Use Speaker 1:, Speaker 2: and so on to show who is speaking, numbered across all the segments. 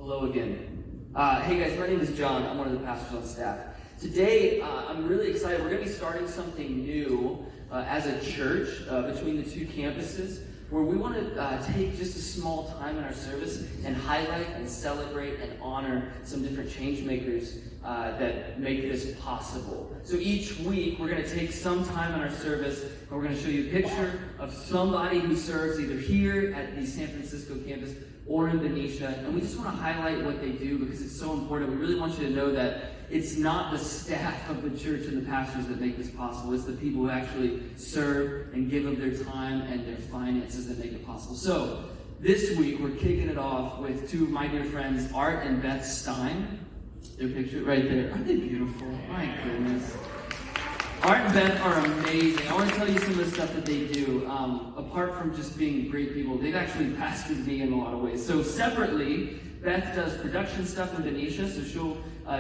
Speaker 1: Hello again. Hey guys, my name is John. I'm one of the pastors on staff. Today, I'm really excited. We're going to be starting something new as a church between the two campuses, where we want to take just a small time in our service and highlight and celebrate and honor some different change makers that make this possible. So each week, we're going to take some time in our service, and we're going to show you a picture of somebody who serves either here at the San Francisco campus or in Benicia, and we just want to highlight what they do because it's so important. We really want you to know that it's not the staff of the church and the pastors that make this possible. It's the people who actually serve and give of their time and their finances that make it possible. So, this week we're kicking it off with two of my dear friends, Art and Beth Stein. Their picture right there. Aren't they beautiful? My goodness. Art and Beth are amazing. I want to tell you some of the stuff that they do. Apart from just being great people, they've actually pastored me in a lot of ways. So separately, Beth does production stuff in Benicia, so she'll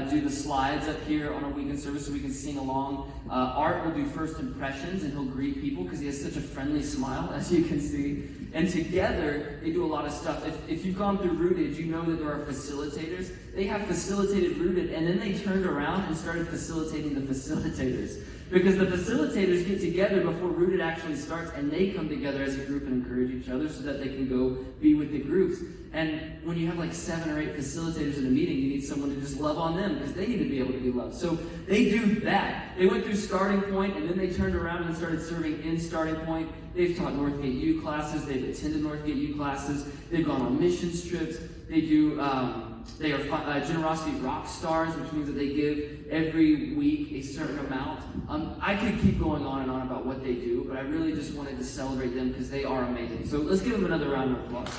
Speaker 1: do the slides up here on our weekend service so we can sing along. Art will do first impressions, and he'll greet people because he has such a friendly smile, as you can see. And together, they do a lot of stuff. If you've gone through Rooted, you know that there are facilitators. They have facilitated Rooted, and then they turned around and started facilitating the facilitators. Because the facilitators get together before Rooted actually starts, and they come together as a group and encourage each other so that they can go be with the groups. And when you have like 7 or 8 facilitators in a meeting, you need someone to just love on them because they need to be able to be loved. So they do that. They went through Starting Point, and then they turned around and started serving in Starting Point. They've taught Northgate U classes. They've attended Northgate U classes. They've gone on missions trips. They do. They are generosity rock stars, which means that they give every week a certain amount. I could keep going on and on about what they do, but I really just wanted to celebrate them because they are amazing. So let's give them another round of applause.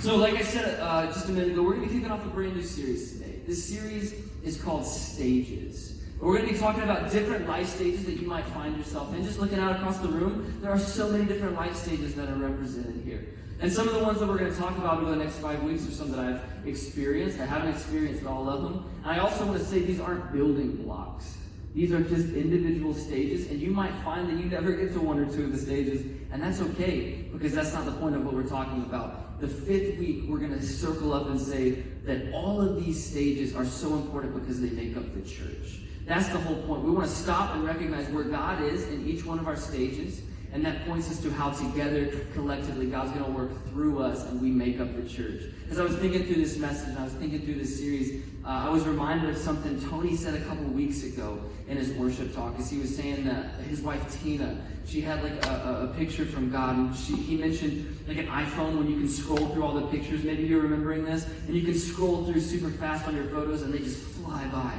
Speaker 1: So like I said just a minute ago, we're going to be kicking off a brand new series today. This series is called Stages. We're going to be talking about different life stages that you might find yourself in. Just looking out across the room, there are so many different life stages that are represented here. And some of the ones that we're going to talk about over the next 5 weeks are some that I've experienced. I haven't experienced all of them. And I also want to say these aren't building blocks. These are just individual stages, and you might find that you never get to 1 or 2 of the stages, and that's okay, because that's not the point of what we're talking about. The 5th week, we're going to circle up and say that all of these stages are so important because they make up the church. That's the whole point. We want to stop and recognize where God is in each one of our stages, and that points us to how together, collectively, God's going to work through us and we make up the church. As I was thinking through this message, and I was thinking through this series, I was reminded of something Tony said a couple weeks ago in his worship talk, as he was saying that his wife Tina, she had like a picture from God, and he mentioned like an iPhone when you can scroll through all the pictures. Maybe you're remembering this, and you can scroll through super fast on your photos and they just fly by.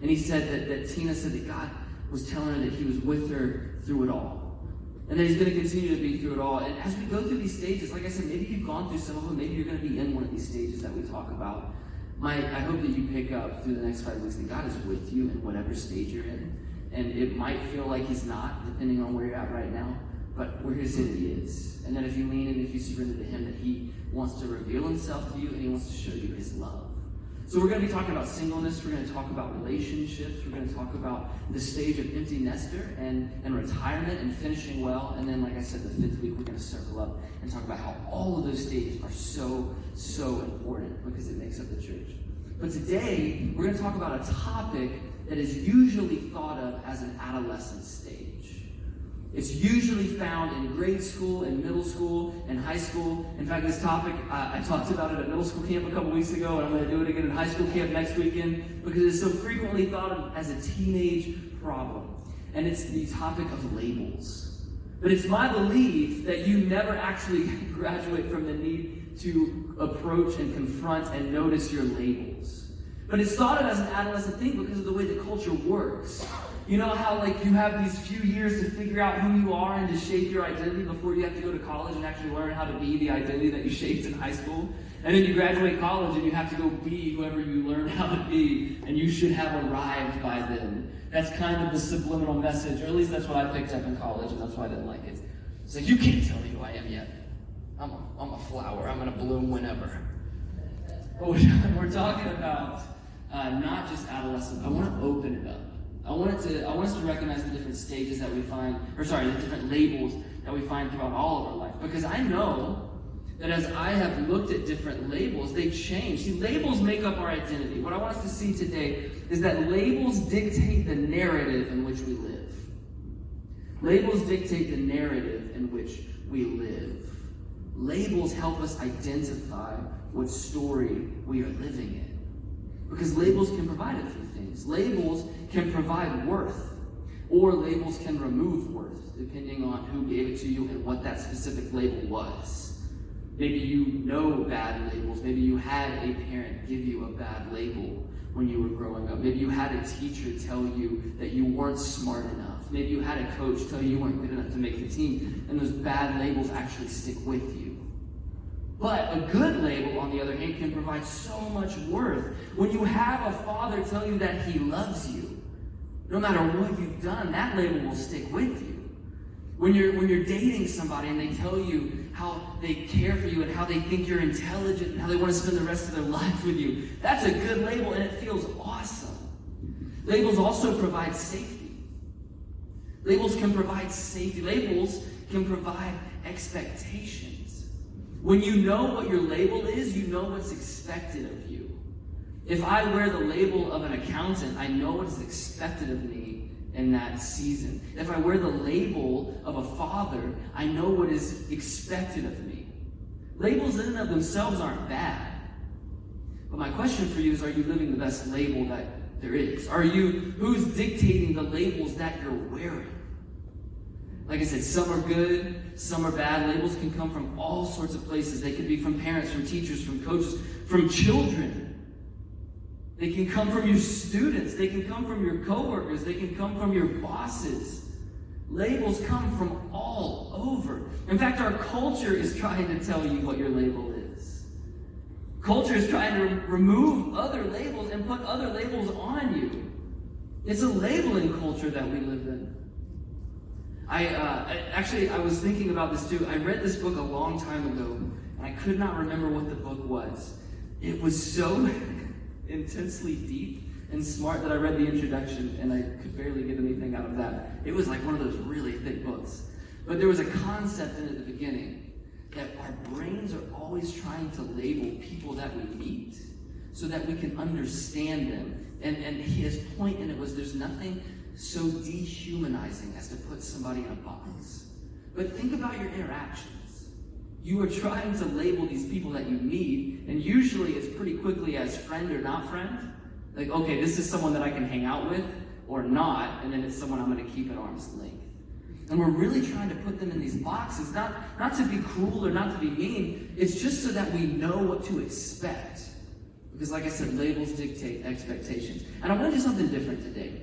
Speaker 1: And he said that Tina said that God was telling her that he was with her through it all. And that he's going to continue to be through it all. And as we go through these stages, like I said, maybe you've gone through some of them. Maybe you're going to be in one of these stages that we talk about. I hope that you pick up through the next 5 weeks that God is with you in whatever stage you're in. And it might feel like he's not, depending on where you're at right now. But we're here to say that he is. And that if you lean in, if you surrender to him, that he wants to reveal himself to you and he wants to show you his love. So we're going to be talking about singleness, we're going to talk about relationships, we're going to talk about the stage of empty nester and retirement and finishing well. And then, like I said, the 5th week, we're going to circle up and talk about how all of those stages are so important because it makes up the church. But today, we're going to talk about a topic that is usually thought of as an adolescent stage. It's usually found in grade school, in middle school, and high school. In fact, this topic, I talked about it at middle school camp a couple weeks ago, and I'm going to do it again at high school camp next weekend because it's so frequently thought of as a teenage problem. And it's the topic of labels. But it's my belief that you never actually graduate from the need to approach and confront and notice your labels. But it's thought of as an adolescent thing because of the way the culture works. You know how like you have these few years to figure out who you are and to shape your identity before you have to go to college and actually learn how to be the identity that you shaped in high school? And then you graduate college and you have to go be whoever you learned how to be, and you should have arrived by then. That's kind of the subliminal message, or at least that's what I picked up in college, and that's why I didn't like it. It's like, you can't tell me who I am yet. I'm a flower. I'm going to bloom whenever. But we're talking about not just adolescence. I want to open it up. I want us to recognize the different stages that we find, the different labels that we find throughout all of our life. Because I know that as I have looked at different labels, they change. See, labels make up our identity. What I want us to see today is that labels dictate the narrative in which we live. Labels dictate the narrative in which we live. Labels help us identify what story we are living in. Because labels can provide a few things. Labels can provide worth, or labels can remove worth, depending on who gave it to you and what that specific label was. Maybe you know bad labels. Maybe you had a parent give you a bad label when you were growing up. Maybe you had a teacher tell you that you weren't smart enough. Maybe you had a coach tell you weren't good enough to make the team, and those bad labels actually stick with you. But a good label, on the other hand, can provide so much worth. When you have a father tell you that he loves you, no matter what you've done, that label will stick with you. When you're dating somebody and they tell you how they care for you and how they think you're intelligent and how they want to spend the rest of their life with you, that's a good label and it feels awesome. Labels also provide safety. Labels can provide safety. Labels can provide expectations. When you know what your label is, you know what's expected of you. If I wear the label of an accountant, I know what is expected of me in that season. If I wear the label of a father, I know what is expected of me. Labels in and of themselves aren't bad. But my question for you is, are you living the best label that there is? Who's dictating the labels that you're wearing? Like I said, some are good, some are bad. Labels can come from all sorts of places. They could be from parents, from teachers, from coaches, from children. They can come from your students. They can come from your coworkers. They can come from your bosses. Labels come from all over. In fact, our culture is trying to tell you what your label is. Culture is trying to remove other labels and put other labels on you. It's a labeling culture that we live in. I was thinking about this too. I read this book a long time ago, and I could not remember what the book was. It was so intensely deep and smart that I read the introduction and I could barely get anything out of that. It was like one of those really thick books. But there was a concept in it at the beginning that our brains are always trying to label people that we meet so that we can understand them. And his point in it was there's nothing so dehumanizing as to put somebody in a box. But think about your interactions. You are trying to label these people that you meet, and usually it's pretty quickly as friend or not friend. Like, okay, this is someone that I can hang out with, or not, and then it's someone I'm going to keep at arm's length. And we're really trying to put them in these boxes, not to be cruel or not to be mean, it's just so that we know what to expect. Because like I said, labels dictate expectations. And I want to do something different today.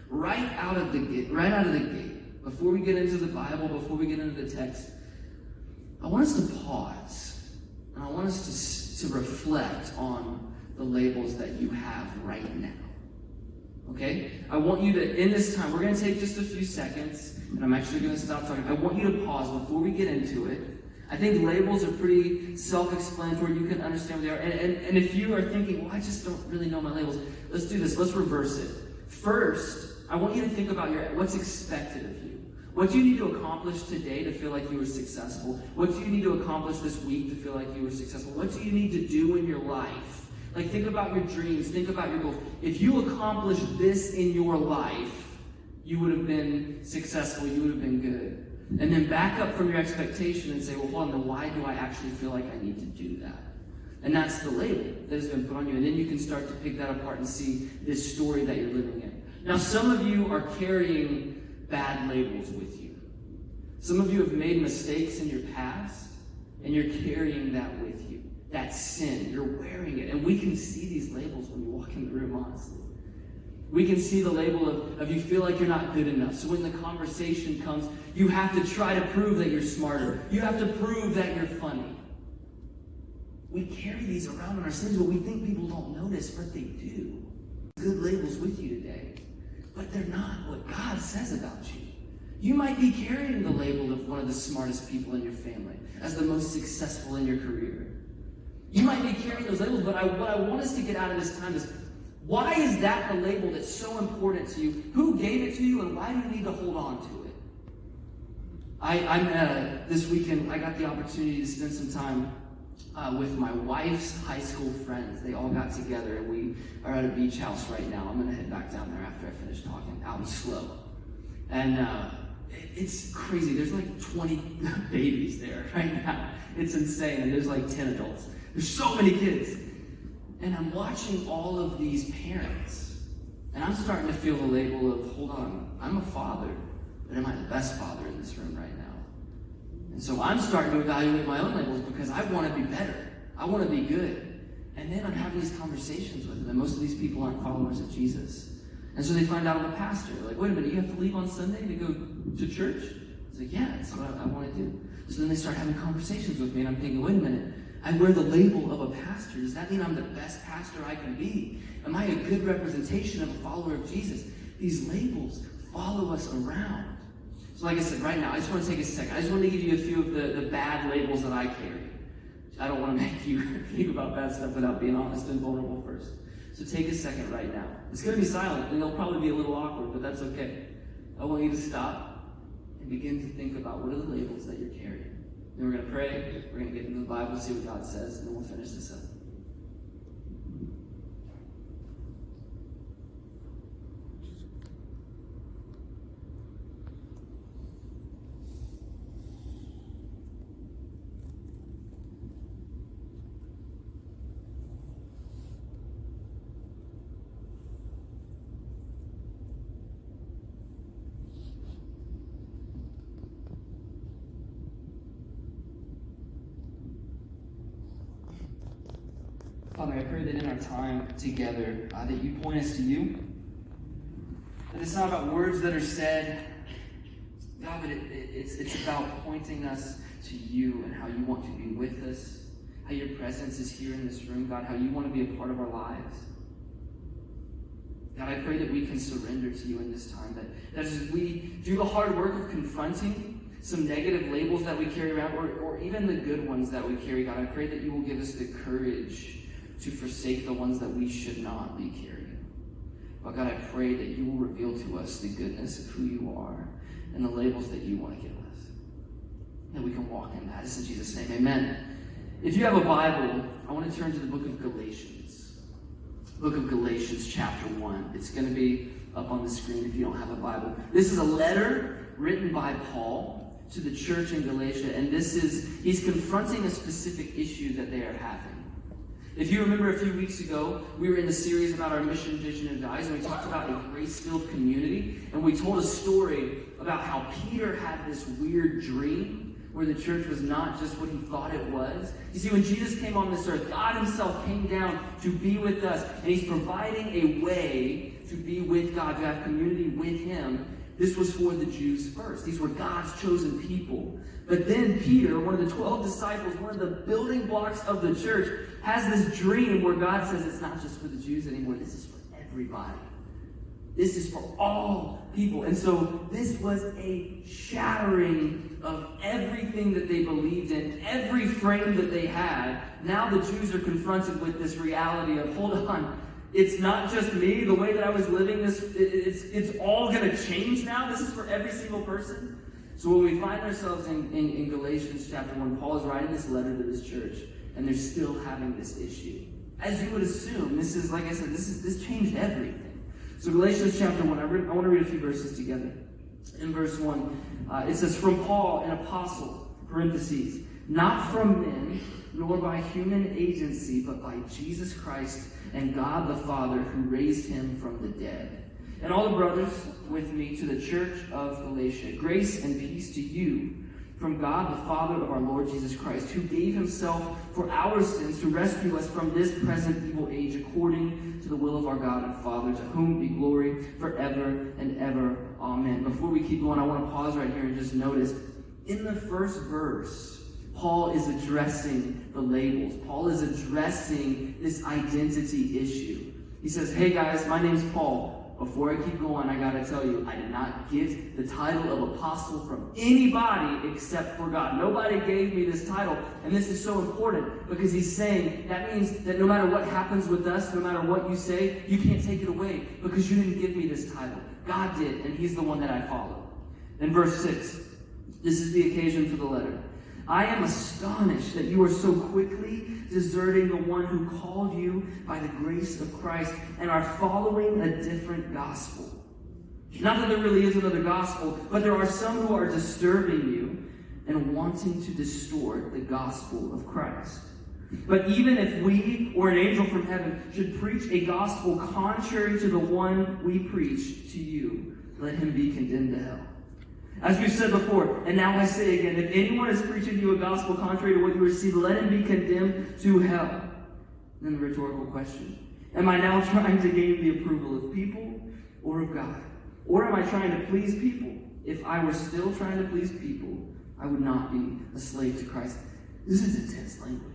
Speaker 1: Right out of the gate, before we get into the Bible, before we get into the text, I want us to pause, and I want us to reflect on the labels that you have right now. Okay? I want you to, in this time, we're going to take just a few seconds, and I'm actually going to stop talking. I want you to pause before we get into it. I think labels are pretty self-explanatory. You can understand what they are. And if you are thinking, well, I just don't really know my labels, let's do this. Let's reverse it. First, I want you to think about what's expected of you. What do you need to accomplish today to feel like you were successful? What do you need to accomplish this week to feel like you were successful? What do you need to do in your life? Like, think about your dreams. Think about your goals. If you accomplished this in your life, you would have been successful. You would have been good. And then back up from your expectation and say, well, hold on, then why do I actually feel like I need to do that? And that's the label that has been put on you. And then you can start to pick that apart and see this story that you're living in. Now, some of you are carrying bad labels with you. Some of you have made mistakes in your past, and you're carrying that with you. That sin, you're wearing it. And we can see these labels when you walk in the room, honestly. We can see the label of you feel like you're not good enough. So when the conversation comes, you have to try to prove that you're smarter. You have to prove that you're funny. We carry these around in our sins, but we think people don't notice, but they do. Good labels with you today, but they're not what God says about you. You might be carrying the label of one of the smartest people in your family, as the most successful in your career. You might be carrying those labels, but what I want us to get out of this time is, why is that the label that's so important to you? Who gave it to you, and why do you need to hold on to it? This weekend, I got the opportunity to spend some time with my wife's high school friends. They all got together, and we are at a beach house right now. I'm going to head back down there after I finish talking. I'll be slow. And it's crazy. There's like 20 babies there right now. It's insane. And there's like 10 adults. There's so many kids. And I'm watching all of these parents. And I'm starting to feel the label of, hold on, I'm a father, but am I the best father in this room right now? And so I'm starting to evaluate my own labels because I want to be better. I want to be good. And then I'm having these conversations with them. And most of these people aren't followers of Jesus. And so they find out I'm a pastor. They're like, wait a minute, you have to leave on Sunday to go to church? I was like, yeah, that's what I want to do. So then they start having conversations with me, and I'm thinking, wait a minute, I wear the label of a pastor. Does that mean I'm the best pastor I can be? Am I a good representation of a follower of Jesus? These labels follow us around. So like I said, right now, I just want to take a second. I just want to give you a few of the bad labels that I carry. I don't want to make you think about bad stuff without being honest and vulnerable first. So take a second right now. It's going to be silent, and it'll probably be a little awkward, but that's okay. I want you to stop and begin to think about what are the labels that you're carrying. Then we're going to pray, we're going to get into the Bible, see what God says, and then we'll finish this up. Father, I pray that in our time together, that you point us to you. That it's not about words that are said, God, but it's about pointing us to you and how you want to be with us, how your presence is here in this room, God, how you want to be a part of our lives. God, I pray that we can surrender to you in this time, that as we do the hard work of confronting some negative labels that we carry around, or even the good ones that we carry, God, I pray that you will give us the courage to forsake the ones that we should not be carrying. But God, I pray that you will reveal to us the goodness of who you are and the labels that you want to give us. That we can walk in that. It's in Jesus' name, amen. If you have a Bible, I want to turn to the book of Galatians. Book of Galatians, chapter 1. It's going to be up on the screen if you don't have a Bible. This is a letter written by Paul to the church in Galatia, and he's confronting a specific issue that they are having. If you remember a few weeks ago, we were in the series about our mission, vision, and values, and we talked about a grace-filled community, and we told a story about how Peter had this weird dream where the church was not just what he thought it was. You see, when Jesus came on this earth, God himself came down to be with us, and he's providing a way to be with God, to have community with him. This was for the Jews first. These were God's chosen people. But then Peter, one of the 12 disciples, one of the building blocks of the church, has this dream where God says it's not just for the Jews anymore. This is for everybody. This is for all people. And so this was a shattering of everything that they believed in, every frame that they had. Now the Jews are confronted with this reality of, hold on, it's not just me, the way that I was living this, it's all going to change now. This is for every single person. So when we find ourselves in Galatians chapter 1, Paul is writing this letter to this church, and they're still having this issue. As you would assume, this is, like I said, this changed everything. So Galatians chapter 1, I want to read a few verses together. In verse 1, it says, from Paul, an apostle, parentheses, not from men, nor by human agency, but by Jesus Christ and God the Father, who raised him from the dead. And all the brothers with me to the church of Galatia, grace and peace to you from God the Father of our Lord Jesus Christ, who gave himself for our sins to rescue us from this present evil age, according to the will of our God and Father, to whom be glory forever and ever. Amen. Before we keep going, I want to pause right here and just notice, in the first verse, Paul is addressing the labels. Paul is addressing this identity issue. He says, hey guys, my name's Paul. Before I keep going, I gotta tell you, I did not get the title of apostle from anybody except for God. Nobody gave me this title. And this is so important because he's saying that means that no matter what happens with us, no matter what you say, you can't take it away because you didn't give me this title. God did, and he's the one that I follow. In verse 6, This is the occasion for the letter. I am astonished that you are so quickly deserting the one who called you by the grace of Christ and are following a different gospel. Not that there really is another gospel, but there are some who are disturbing you and wanting to distort the gospel of Christ. But even if we or an angel from heaven should preach a gospel contrary to the one we preach to you, let him be condemned to hell. As we've said before, and now I say again, if anyone is preaching to you a gospel contrary to what you received, let him be condemned to hell. Then the rhetorical question, am I now trying to gain the approval of people or of God? Or am I trying to please people? If I were still trying to please people, I would not be a slave to Christ. This is intense language.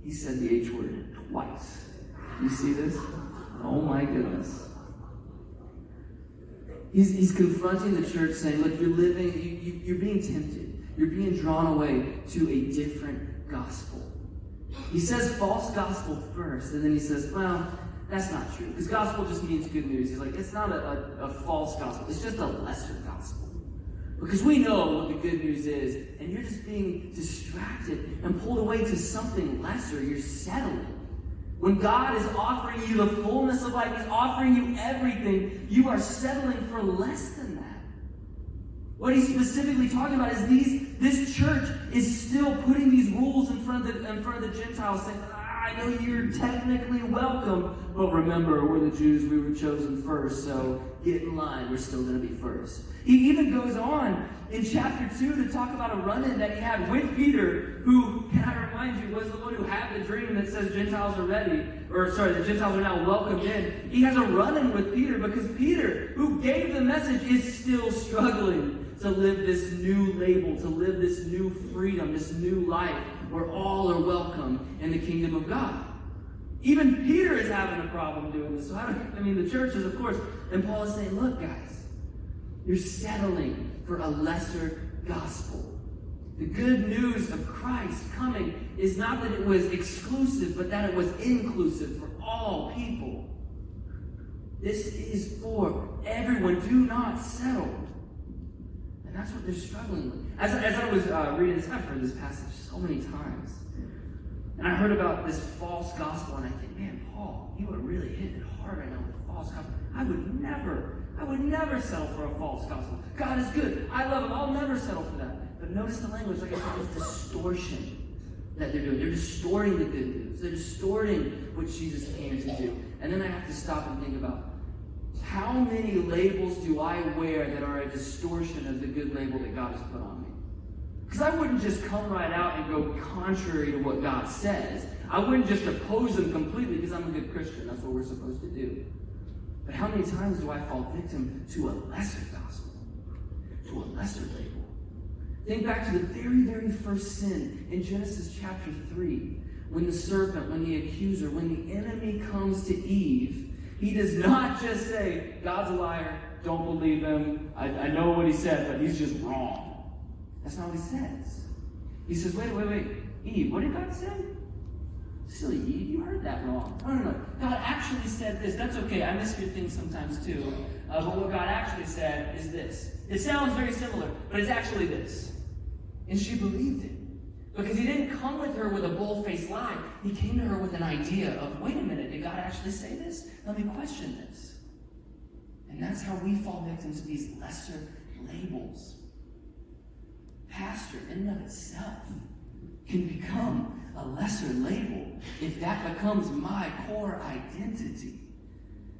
Speaker 1: He said the H word twice. You see this? Oh my goodness. He's confronting the church saying, look, you're being tempted. You're being drawn away to a different gospel. He says false gospel first, and then he says, well, that's not true. Because gospel just means good news. He's like, it's not a false gospel. It's just a lesser gospel. Because we know what the good news is, and you're just being distracted and pulled away to something lesser. You're settling. When God is offering you the fullness of life, He's offering you everything, you are settling for less than that. What He's specifically talking about is this church is still putting these rules in front of the Gentiles, saying, I know you're technically welcome, but remember, we're the Jews, we were chosen first, so get in line, we're still going to be first. He even goes on in chapter 2 to talk about a run-in that he had with Peter, who, can I remind you, was the one who had the dream that says Gentiles are ready, the Gentiles are now welcomed in. He has a run-in with Peter because Peter, who gave the message, is still struggling to live this new label, to live this new freedom, this new life, where all are welcome in the kingdom of God. Even Peter is having a problem doing this. So the church is, of course, and Paul is saying, look, guys, you're settling for a lesser gospel. The good news of Christ coming is not that it was exclusive, but that it was inclusive for all people. This is for everyone. Do not settle. And that's what they're struggling with. As I was reading this, I've heard this passage so many times. And I heard about this false gospel, and I think, man, Paul, you are really hitting it hard right now with the false gospel. I would never settle for a false gospel. God is good. I love Him. I'll never settle for that. But notice the language, like I said, it's distortion that they're doing. They're distorting the good news. They're distorting what Jesus came to do. And then I have to stop and think about, how many labels do I wear that are a distortion of the good label that God has put on me? Because I wouldn't just come right out and go contrary to what God says. I wouldn't just oppose Him completely because I'm a good Christian. That's what we're supposed to do. But how many times do I fall victim to a lesser gospel? To a lesser label? Think back to the very, very first sin in Genesis chapter 3. When the serpent, when the accuser, when the enemy comes to Eve, he does not just say, God's a liar, don't believe him, I know what he said, but he's just wrong. That's not what he says. He says, wait, Eve, what did God say? Silly Eve, you heard that wrong. No. God actually said this. That's okay, I mishear things sometimes too. But what God actually said is this. It sounds very similar, but it's actually this. And she believed it. Because He didn't come with her with a bold-faced lie. He came to her with an idea of, wait a minute, did God actually say this? Let me question this. And that's how we fall victim to these lesser labels. Pastor, in and of itself, can become a lesser label if that becomes my core identity.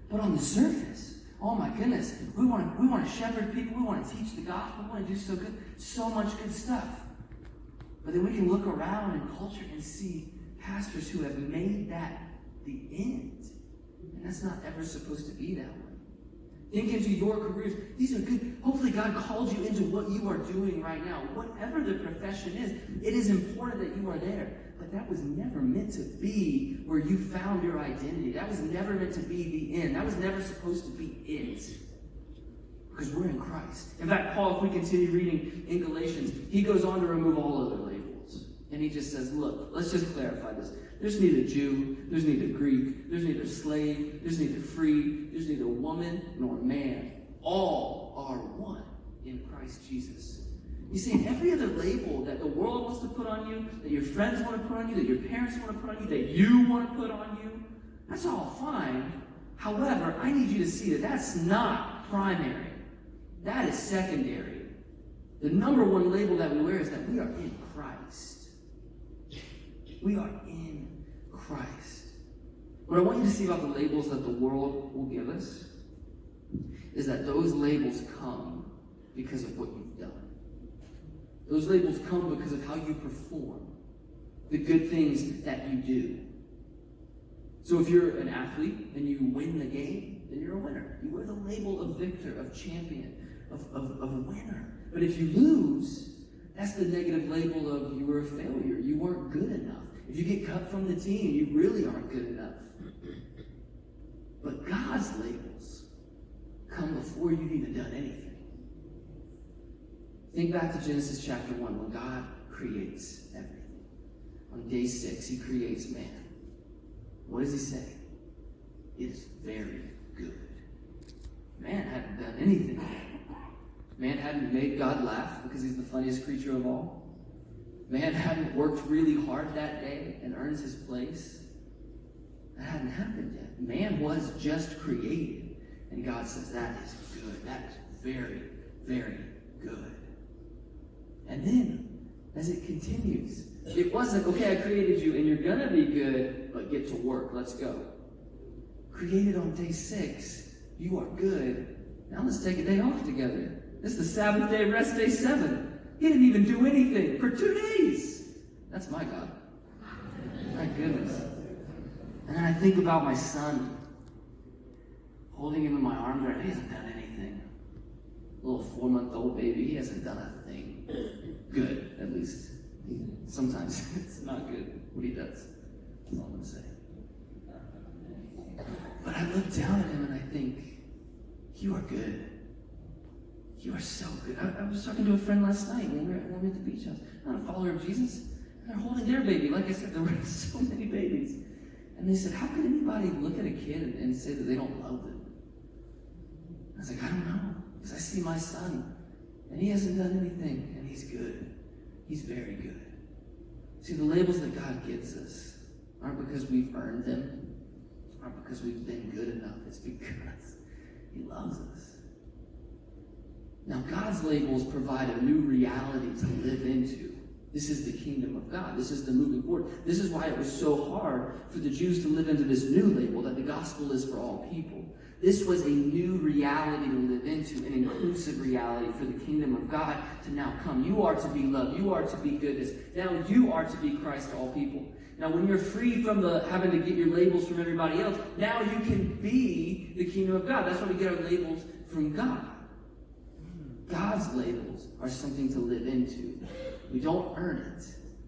Speaker 1: But on the surface, oh my goodness, we want to shepherd people, we want to teach the gospel, we want to do so much good stuff. But then we can look around in culture and see pastors who have made that the end. And that's not ever supposed to be that way. Think into your careers. These are good. Hopefully God called you into what you are doing right now. Whatever the profession is, it is important that you are there. But that was never meant to be where you found your identity. That was never meant to be the end. That was never supposed to be it. Because we're in Christ. In fact, Paul, if we continue reading in Galatians, he goes on to remove all other labels. And he just says, look, let's just clarify this. There's neither Jew, there's neither Greek, there's neither slave, there's neither free, there's neither woman nor man. All are one in Christ Jesus. He's saying every other label that the world wants to put on you, that your friends want to put on you, that your parents want to put on you, that you want to put on you, that's all fine. However, I need you to see that that's not primary. That is secondary. The number one label that we wear is that we are in Christ. We are in Christ. What I want you to see about the labels that the world will give us is that those labels come because of what you've done. Those labels come because of how you perform, the good things that you do. So if you're an athlete and you win the game, then you're a winner. You wear the label of victor, of champion, of winner. But if you lose, that's the negative label of you were a failure. You weren't good enough. If you get cut from the team, you really aren't good enough. But God's labels come before you've even done anything. Think back to Genesis chapter 1 when God creates everything. On day 6, he creates man. What does he say? It is very good. Man hadn't done anything. Man hadn't made God laugh because he's the funniest creature of all. Man hadn't worked really hard that day and earned his place. That hadn't happened yet. Man was just created. And God says, that is good. That is very, very good. And then, as it continues, it wasn't, okay, I created you and you're going to be good, but get to work. Let's go. Created on day 6, you are good. Now let's take a day off together. This is the Sabbath day, rest day 7. He didn't even do anything for 2 days. That's my God. My goodness. And then I think about my son, holding him in my arms right now. He hasn't done anything. Little 4-month-old baby, he hasn't done a thing. Good, at least. Sometimes it's not good what he does. That's all I'm going to say. But I look down at him and I think, you are good. You are so good. I was talking to a friend last night when we were at the beach house. I'm not a follower of Jesus. And they're holding their baby. Like I said, there were so many babies. And they said, how could anybody look at a kid and say that they don't love them? I was like, I don't know. Because I see my son. And he hasn't done anything. And he's good. He's very good. See, the labels that God gives us aren't because we've earned them. Aren't because we've been good enough. It's because he loves us. Now, God's labels provide a new reality to live into. This is the kingdom of God. This is the moving forward. This is why it was so hard for the Jews to live into this new label that the gospel is for all people. This was a new reality to live into, an inclusive reality for the kingdom of God to now come. You are to be loved. You are to be goodness. Now you are to be Christ to all people. Now when you're free from having to get your labels from everybody else, now you can be the kingdom of God. That's why we get our labels from God. God's labels are something to live into. We don't earn it,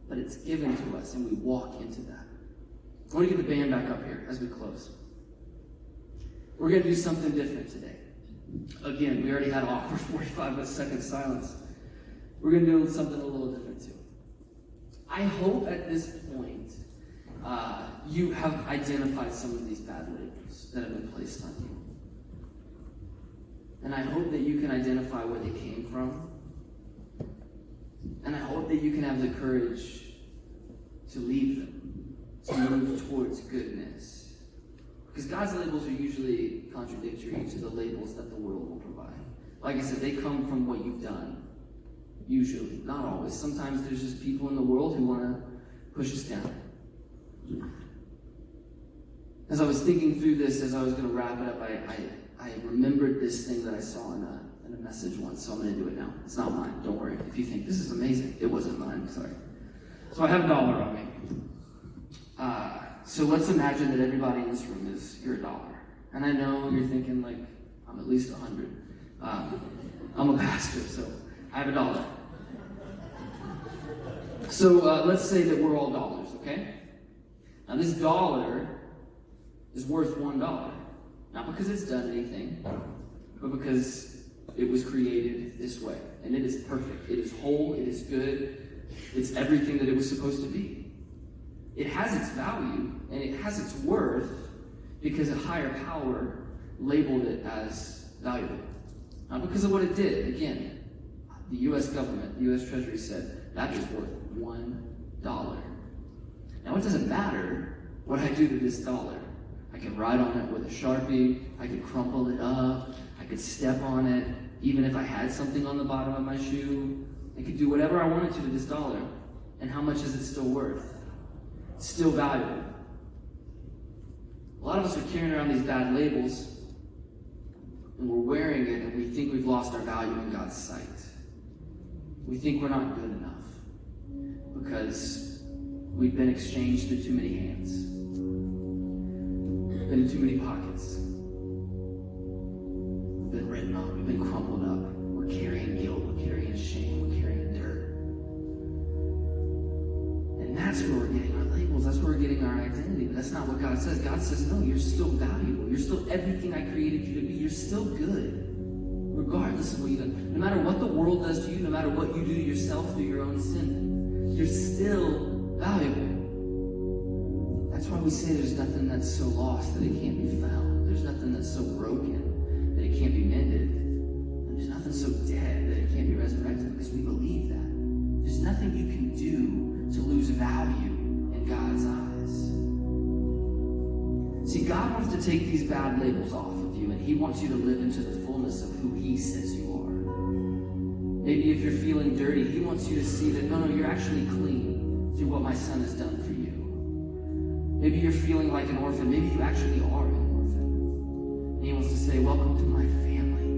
Speaker 1: but it's given to us, and we walk into that. I want to get the band back up here as we close. We're going to do something different today. Again, we already had an awkward 45-second silence. We're going to do something a little different too. I hope at this point you have identified some of these bad labels that have been placed on you. And I hope that you can identify where they came from. And I hope that you can have the courage to leave them, to move towards goodness. Because God's labels are usually contradictory to the labels that the world will provide. Like I said, they come from what you've done. Usually. Not always. Sometimes there's just people in the world who want to push us down. As I was thinking through this, as I was going to wrap it up, I remembered this thing that I saw in a message once, so I'm going to do it now. It's not mine, don't worry. If you think, this is amazing, it wasn't mine, sorry. So I have $1 on me. So let's imagine that everybody in this room you're $1. And I know you're thinking, like, I'm at least 100. I'm a pastor, so I have $1. So let's say that we're all dollars, okay? Now this $1 is worth $1. Not because it's done anything, but because it was created this way. And it is perfect. It is whole. It is good. It's everything that it was supposed to be. It has its value, and it has its worth because a higher power labeled it as valuable. Not because of what it did. Again, the U.S. government, the U.S. Treasury said, that is worth $1. Now, it doesn't matter what I do to this dollar. I could write on it with a Sharpie, I could crumple it up, I could step on it, even if I had something on the bottom of my shoe. I could do whatever I wanted to this dollar. And how much is it still worth? It's still valuable. A lot of us are carrying around these bad labels, and we're wearing it, and we think we've lost our value in God's sight. We think we're not good enough because we've been exchanged through too many hands, been in too many pockets, been written on, we've been crumpled up. We're carrying guilt, we're carrying shame, we're carrying dirt. And that's where we're getting our labels, that's where we're getting our identity. But that's not what God says. God says, no, you're still valuable. You're still everything I created you to be. You're still good. Regardless of what you've done. No matter what the world does to you, no matter what you do to yourself through your own sin, you're still valuable. That's why we say there's nothing that's so lost that it can't be found. There's nothing that's so broken that it can't be mended. And there's nothing so dead that it can't be resurrected, because we believe that. There's nothing you can do to lose value in God's eyes. See, God wants to take these bad labels off of you, and He wants you to live into the fullness of who He says you are. Maybe if you're feeling dirty, He wants you to see that, no, you're actually clean through what my Son has done for you. Maybe you're feeling like an orphan. Maybe you actually are an orphan. And He wants to say, welcome to my family.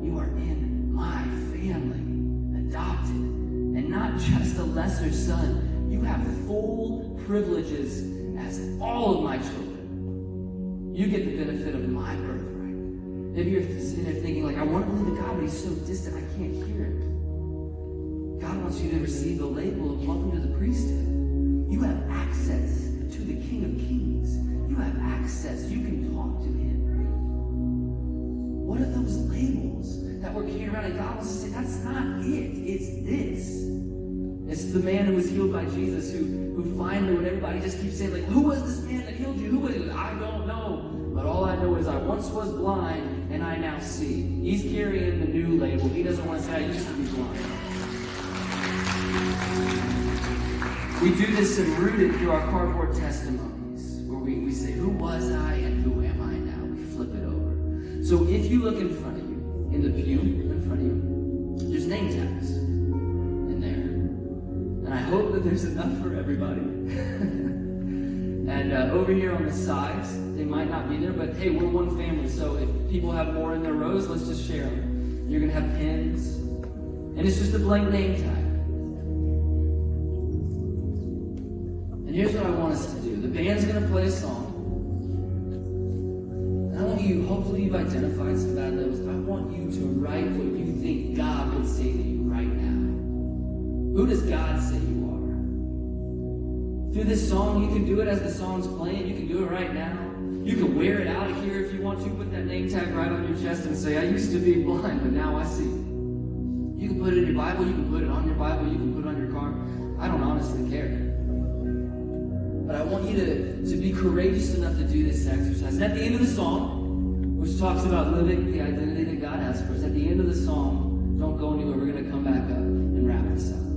Speaker 1: You are in my family, adopted. And not just a lesser son. You have full privileges as all of my children. You get the benefit of my birthright. Maybe you're sitting there thinking, like, I want to believe in God, but He's so distant, I can't hear Him. God wants you to receive the label of welcome to the priesthood. You have access to the King of Kings. You have access. You can talk to Him. What are those labels that we're carrying around? And God wants to say, that's not it. It's this. It's the man who was healed by Jesus who finally, when everybody just keeps saying, like, who was this man that healed you? Who was it? I don't know. But all I know is I once was blind and I now see. He's carrying the new label. He doesn't want to say, I used to be blind. We do this and rooted through our cardboard testimonies, where we say, who was I and who am I now? We flip it over. So if you look in front of you, in the pew in front of you, there's name tags in there. And I hope that there's enough for everybody. And over here on the sides, they might not be there, but hey, we're one family. So if people have more in their rows, let's just share them. You're going to have pins. And it's just a blank name tag. And here's what I want us to do. The band's going to play a song. And I want you, hopefully you've identified some bad labels, but I want you to write what you think God would say to you right now. Who does God say you are? Through this song, you can do it as the song's playing. You can do it right now. You can wear it out of here if you want to. Put that name tag right on your chest and say, I used to be blind, but now I see. You can put it in your Bible. You can put it on your Bible. You can put it on your car. I don't honestly care. But I want you to be courageous enough to do this exercise. And at the end of the song, which talks about living the identity that God has for us, at the end of the song, don't go anywhere. We're going to come back up and wrap this up.